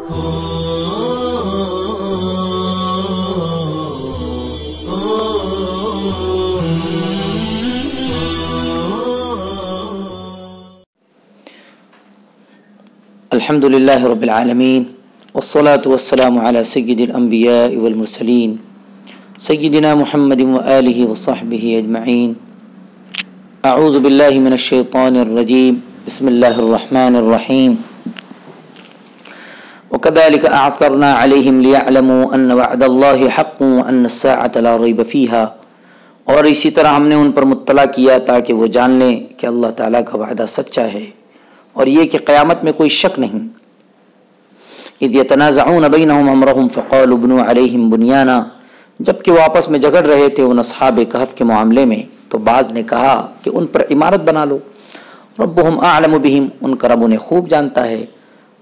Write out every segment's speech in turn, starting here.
الحمدللہ رب العالمین والصلاة والسلام علی سید الانبیاء والمرسلین سیدنا محمد وآلہ وصحبہ اجمعین. اعوذ باللہ من الشیطان الرجیم. بسم اللہ الرحمن الرحیم. وكذلك اعثرنا عليهم ليعلموا ان وعد الله حق وان الساعة لا ريب فيها. اور اسی طرح ہم نے ان پر مطلع کیا تاکہ وہ جان لیں کہ اللہ تعالیٰ کا وعدہ سچا ہے اور یہ کہ قیامت میں کوئی شک نہیں. اذ يتنازعون بینہم امرہم فقالوا ابنوا علیہم بنیانا. جب کہ وہ آپس میں جھگڑ رہے تھے ان اصحاب کہف کے معاملے میں تو بعض نے کہا کہ ان پر عمارت بنا لو. ربهم اعلم بهم. ان کا رب انہیں خوب جانتا ہے.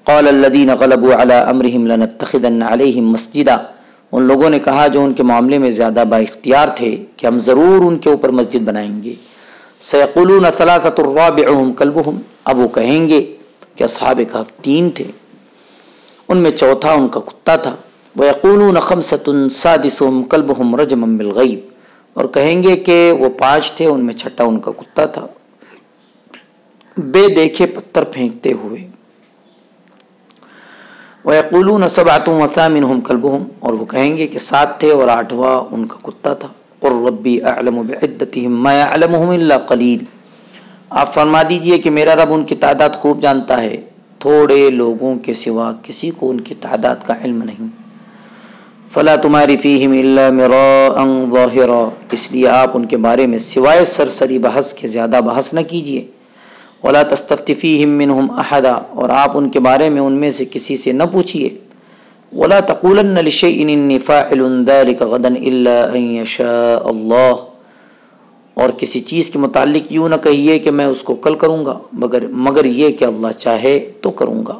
قال الذين غلبوا على امرهم لنتخذن عليهم مسجدا. ان لوگوں نے کہا جو ان کے معاملے میں زیادہ با اختیار تھے کہ ہم ضرور ان کے اوپر مسجد بنائیں گے. سيقولون ثلاثة رابعهم كلبهم. اب وہ کہیں گے کہ اصحاب کہف 3 تھے ان میں چوتھا ان کا کتا تھا. ويقولون خمسة سادسهم كلبهم رجما بالغیب. اور کہیں گے کہ وہ 5 تھے ان میں چھٹا ان کا کتا تھا بے دیکھے پتھر پھینکتے ہوئے. ويقولون سبعة وثامنهم كلبهم. اور وہ کہیں گے کہ 7 تھے اور 8واں ان کا کتا تھا. قل ربي اعلم بعدتهم ما يعلمهم الا قليل. آپ فرما دیجئے کہ میرا رب ان کی تعداد خوب جانتا ہے، تھوڑے لوگوں کے سوا کسی کو ان کی تعداد کا علم نہیں. فلا تماری فیہم الا مراء ظاہرا. اس لیے آپ ان کے بارے میں سوائے سرسری بحث کے زیادہ بحث نہ کیجئے. ولا تستفت فیہم منہم احدا. اور آپ ان کے بارے میں ان میں سے کسی سے نہ پوچھئے. ولا تقولن لشیء انی فاعل ذلک غدا الا ان یشاء اللہ. اور کسی چیز کے متعلق یوں نہ کہیے کہ میں اس کو کل کروں گا مگر یہ کہ اللہ چاہے تو کروں گا.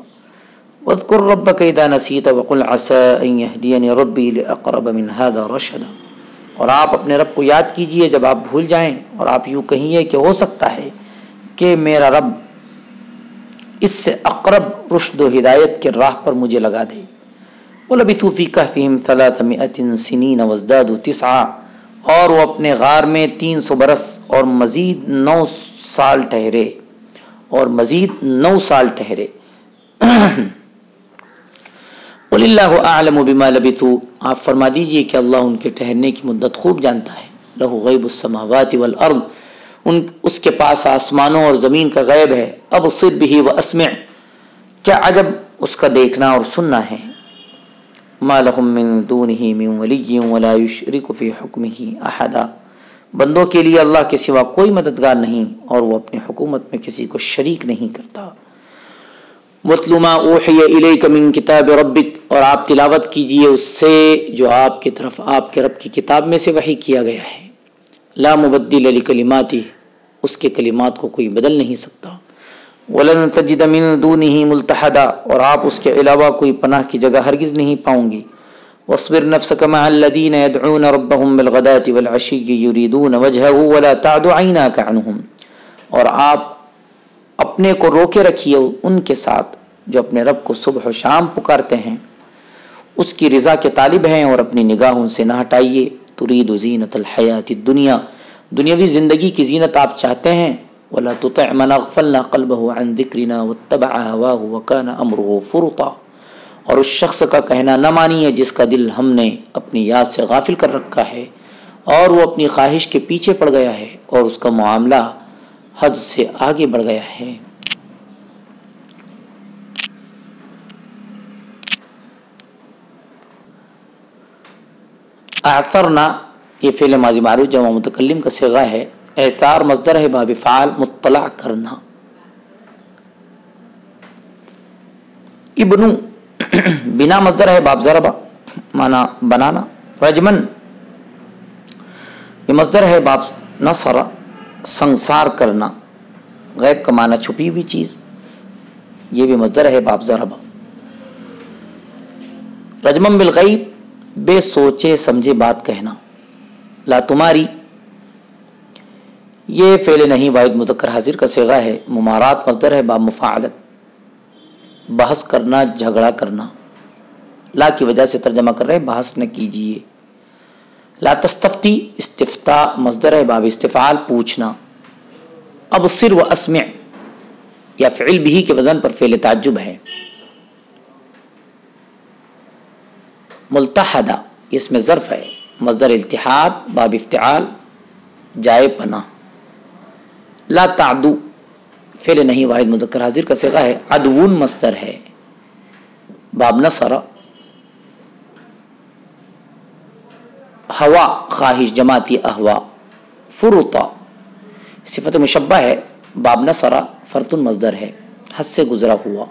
واذکر ربک اذا نسیت وقل عسى ان یہدینی ربی لاقرب من هذا رشدا. اور آپ اپنے رب کو یاد کیجئے جب آپ بھول جائیں اور آپ یوں کہیے کہ ہو سکتا ہے کہ میرا رب اس سے اقرب رشد و ہدایت کے راہ پر مجھے لگا دے. وَلَبِثُوا فِي كَهْفِهِمْ 300 سِنِينَ وَازْدَادُوا 9. اور وہ اپنے غار میں 300 برس اور مزید 9 سال ٹھہرے. قُلِ اللَّهُ أَعْلَمُ بِمَا لَبِثُوا. آپ فرما دیجئے کہ اللہ ان کے ٹھہرنے کی مدت خوب جانتا ہے. لَهُ غَيْبُ السَّمَاوَاتِ وَالْأَرْضِ. اس کے پاس آسمانوں اور زمین کا غیب ہے. أَبْصِرْ بِهِ وَأَسْمِعْ. کیا عجب اس کا دیکھنا اور سننا ہے. ما لهم من دونه من ولي ولا يشرك في حكمه احدا. بندوں کے لیے اللہ کے سوا کوئی مددگار نہیں اور وہ اپنی حکومت میں کسی کو شریک نہیں کرتا. وَاتْلُ مَا أُوحِيَ إِلَيْكَ مِن كِتَابِ رَبِّكَ. اور آپ تلاوت کیجئے اس سے جو آپ کی طرف آپ کے رب کی کتاب میں سے وحی کیا گیا ہے. لا مبدل لکلماتہ. اس کے کلمات کو کوئی بدل نہیں سکتا. وَلَن تَجِدَ مِن دُونِهِ مُلْتَحَدًا. اور آپ اس کے علاوہ کوئی پناہ کی جگہ ہرگز نہیں پاؤں گی. وَاصْبِرْ نَفْسَكَ مَعَ الَّذِينَ يَدْعُونَ رَبَّهُمْ بِالْغَدَاةِ وَالْعَشِيِّ يُرِيدُونَ وَجْهَهُ وَلَا تَعْدُ عَيْنَاكَ عَنْهُمْ. اور آپ اپنے کو روکے رکھیے ان کے ساتھ جو اپنے رب کو صبح و شام پکارتے ہیں، اس کی رضا کے طالب ہیں، اور اپنی نگاہ ان سے نہ ہٹائیے. تُرِيدُ زِينَةَ الْحَيَاةِ الدُّنْيَا. دنیاوی زندگی کی زینت آپ چاہتے ہیں. وَلَا تُطِعْ مَنْ أَغْفَلْنَا قَلْبَهُ عَنْ ذِكْرِنَا وَاتَّبَعَ هَوَاهُ وَكَانَ أَمْرُهُ فُرُطًا. اور اس شخص کا کہنا نہ مانیے جس کا دل ہم نے اپنی یاد سے غافل کر رکھا ہے اور وہ اپنی خواہش کے پیچھے پڑ گیا ہے اور اس کا معاملہ حد سے آگے بڑھ گیا ہے. اعثرنا یہ فعل ماضی معروف جمع متکلم کا صیغہ ہے. اعتار مصدر ہے باب فعال مطلع کرنا. ابنو بنا مصدر ہے باب ضربہ معنی بنانا. رجمن یہ مصدر ہے باب نصر سنسار کرنا. غیب کا معنی چھپی ہوئی چیز، یہ بھی مصدر ہے باب ضربہ. رجمن بالغیب بے سوچے سمجھے بات کہنا. لا تماری یہ فعل نہیں واحد مذکر حاضر کا صیغہ ہے. ممارات مصدر ہے باب مفاعلت بحث کرنا جھگڑا کرنا. لا کی وجہ سے ترجمہ کر رہے ہیں بحث نہ کیجیے. لا تستفتی استفتاء مصدر ہے باب استفعال پوچھنا. ابصر و اسمع یا فعل بھی کے وزن پر فعل تعجب ہے. ملتحدہ اس میں ظرف ہے مصدر التحاد باب افتعال جائے پناہ. لا تعدو فعل نہیں واحد مذکر حاضر کا صیغہ ہے. عدوون مصدر ہے باب نصر. ہوا خواہش جماعتی اہوا. فرطا صفت مشبہ ہے باب نصر فرتن مصدر ہے حد سے گزرا ہوا.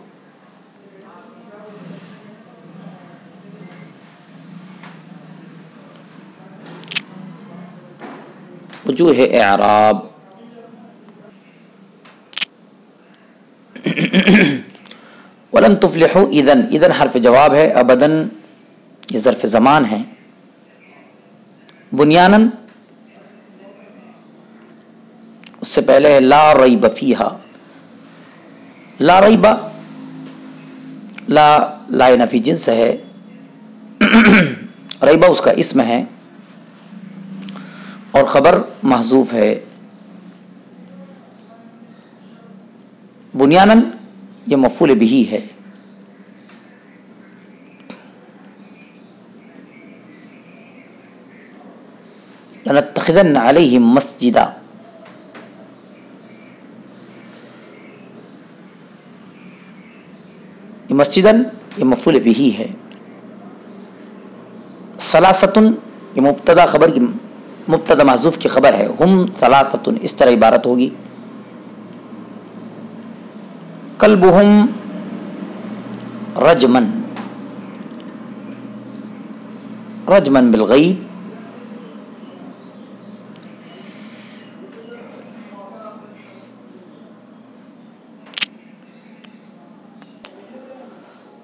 وجوہ اعراب ولن تفلحوا اذن. اذن حرف جواب ہے. ابدن یہ ظرف زمان ہے. بنیانن اس سے پہلے ہے لا ریب فیہا. لا ریب لا نفی جنس ہے. ریبہ اس کا اسم ہے اور خبر محذوف ہے. بنیانن یہ مفعول بہ ہے. لنتخذن علیہم مسجدا. یہ مسجدن یہ مفعول بہ ہے. ثلاثۃ یہ مبتدا خبر کی مبتدا محذوف کی خبر ہے. ہم ثلاثۃ اس طرح عبارت ہوگی. کلبہم رجمن رجمن بالغیب.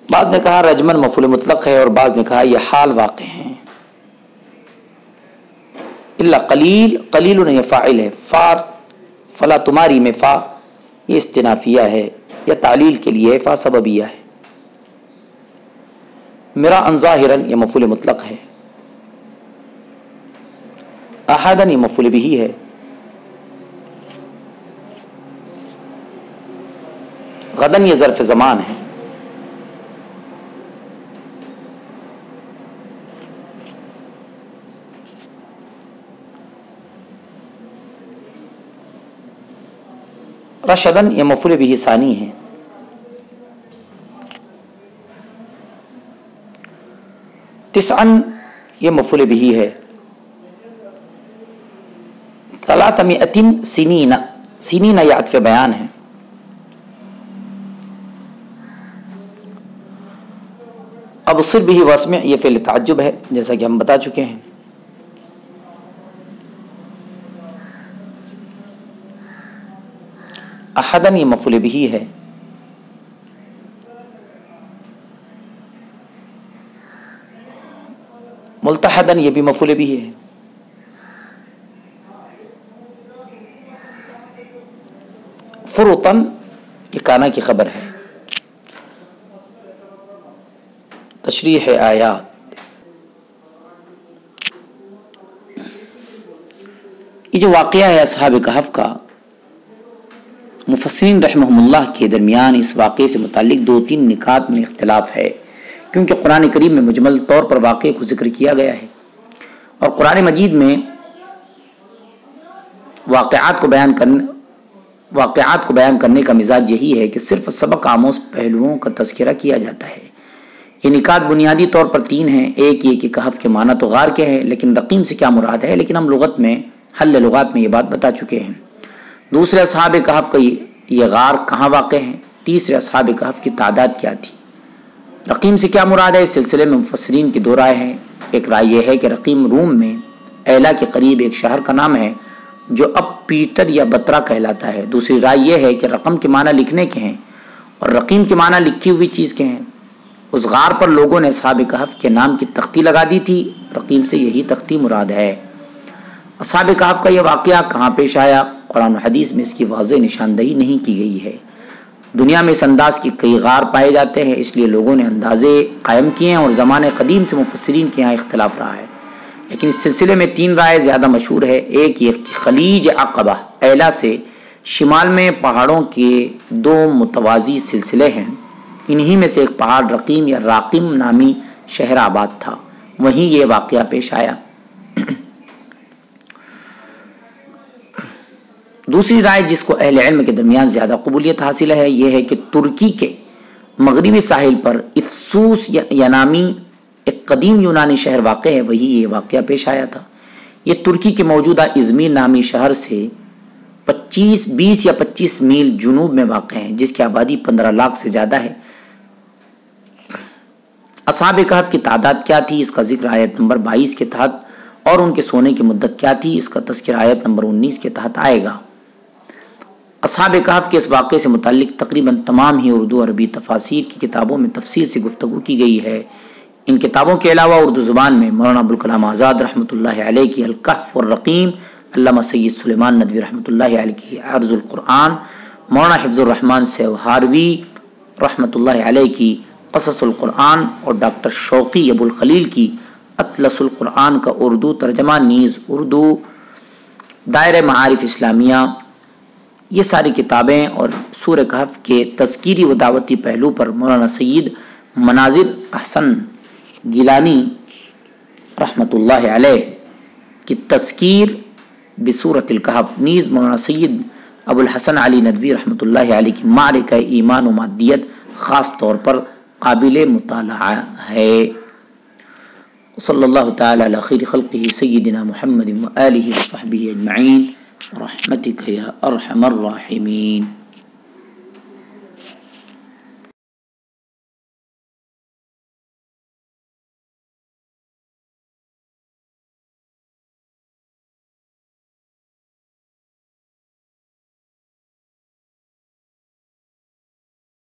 بعض نے کہا رجمن مفعول مطلق ہے اور بعض نے کہا یہ حال واقع ہیں. الا قلیل قلیل یہ فاعل ہے. فا فلا تمہاری میں فا یہ استنافیہ ہے یا تعلیل کے لیے. فا سببیہ ہے. میرا انظاہرن یہ مفعول مطلق ہے. احدن یہ مفعول بہ ہے. غدن یہ ظرف زمان ہے. رشدن یہ مفعول بہ ثانی ہے. تسعن یہ مفعول بہ ہے. ثلاثمائۃ سنین سنین یہ عطف بیان ہے. ابصر بہ واسمع یہ فعل تعجب ہے جیسا کہ ہم بتا چکے ہیں. احدن یہ مفعول بہ ہے. ملتحدن یہ بھی مفعول بہ ہے. فرطن یہ کانا کی خبر ہے. تشریح آیات یہ جو واقعہ ہے اصحاب کہف کا مفسرین رحمہم اللہ کے درمیان اس واقعے سے متعلق 2-3 نکات میں اختلاف ہے کیونکہ قرآن کریم میں مجمل طور پر واقعے کو ذکر کیا گیا ہے اور قرآن مجید میں واقعات کو بیان کرنے کا مزاج یہی ہے کہ صرف سبق آموز پہلوؤں کا تذکرہ کیا جاتا ہے. یہ نکات بنیادی طور پر 3 ہیں. ایک یہ کہ کہف کے معنی تو غار کے ہیں لیکن رقیم سے کیا مراد ہے, لیکن ہم لغت میں حل لغات میں یہ بات بتا چکے ہیں. دوسرے اصحاب کہف کا یہ غار کہاں واقع ہیں. تیسرے اصحاب کہف کی تعداد کیا تھی. رقیم سے کیا مراد ہے, اس سلسلے میں مفسرین کی 2 رائے ہیں. ایک رائے یہ ہے کہ رقیم روم میں ایلا کے قریب ایک شہر کا نام ہے جو اب پیٹر یا بطرا کہلاتا ہے. دوسری رائے یہ ہے کہ رقم کے معنی لکھنے کے ہیں اور رقیم کے معنی لکھی ہوئی چیز کے ہیں. اس غار پر لوگوں نے اصحاب کہف کے نام کی تختی لگا دی تھی. رقیم سے یہی تختی مراد ہے. اصحاب کہف کا یہ واقعہ کہاں پیش آیا, قرآن و حدیث میں اس کی واضح نشاندہی نہیں کی گئی ہے. دنیا میں اس انداز کی کئی غار پائے جاتے ہیں، اس لیے لوگوں نے اندازے قائم کیے ہیں اور زمانے قدیم سے مفسرین کے یہاں اختلاف رہا ہے، لیکن اس سلسلے میں 3 رائے زیادہ مشہور ہے۔ ایک یہ کہ خلیج عقبہ ایلا سے شمال میں پہاڑوں کے 2 متوازی سلسلے ہیں، انہی میں سے ایک پہاڑ رقیم یا راقم نامی شہر آباد تھا، وہیں یہ واقعہ پیش آیا۔ دوسری رائے جس کو اہل علم کے درمیان زیادہ قبولیت حاصل ہے یہ ہے کہ ترکی کے مغربی ساحل پر افسوس یا نامی ایک قدیم یونانی شہر واقع ہے، وہی یہ واقعہ پیش آیا تھا۔ یہ ترکی کے موجودہ ازمیر نامی شہر سے 20 یا 25 میل جنوب میں واقع ہے، جس کی آبادی 15 لاکھ سے زیادہ ہے۔ اصحاب کہف کی تعداد کیا تھی، اس کا ذکر آیت نمبر 22 کے تحت، اور ان کے سونے کی مدت کیا تھی، اس کا تذکرہ آیت نمبر 19 کے تحت آئے گا۔ اصحاب کہف کے اس واقعے سے متعلق تقریباً تمام ہی اردو عربی تفاسیر کی کتابوں میں تفصیل سے گفتگو کی گئی ہے۔ ان کتابوں کے علاوہ اردو زبان میں مولانا ابوالکلام آزاد رحمۃ اللہ علیہ کی الکہف والرقیم، علامہ سید سلیمان ندوی رحمۃ اللہ علیہ کی عرض القرآن، مولانا حفظ الرحمان سیوہاروی رحمۃ اللہ علیہ کی قصص القرآن اور ڈاکٹر شوقی ابو الخلیل کی اطلس القرآن کا اردو ترجمہ نیز اردو دائرہ معارف اسلامیہ، یہ ساری کتابیں اور سورہ کہف کے تذکیری و دعوتی پہلو پر مولانا سید مناظر احسن گیلانی رحمۃ اللہ علیہ کی تذکیر بسورۃ الکہف، نیز مولانا سید ابو الحسن علی ندوی رحمۃ اللہ علیہ کی معرکہ ایمان و مادیت خاص طور پر قابل مطالعہ ہے۔ صلی اللہ تعالی علی خیر خلقہ سیدنا محمد و آلہ و صحبہ اجمعین برحمتک یا ارحم الراحمین۔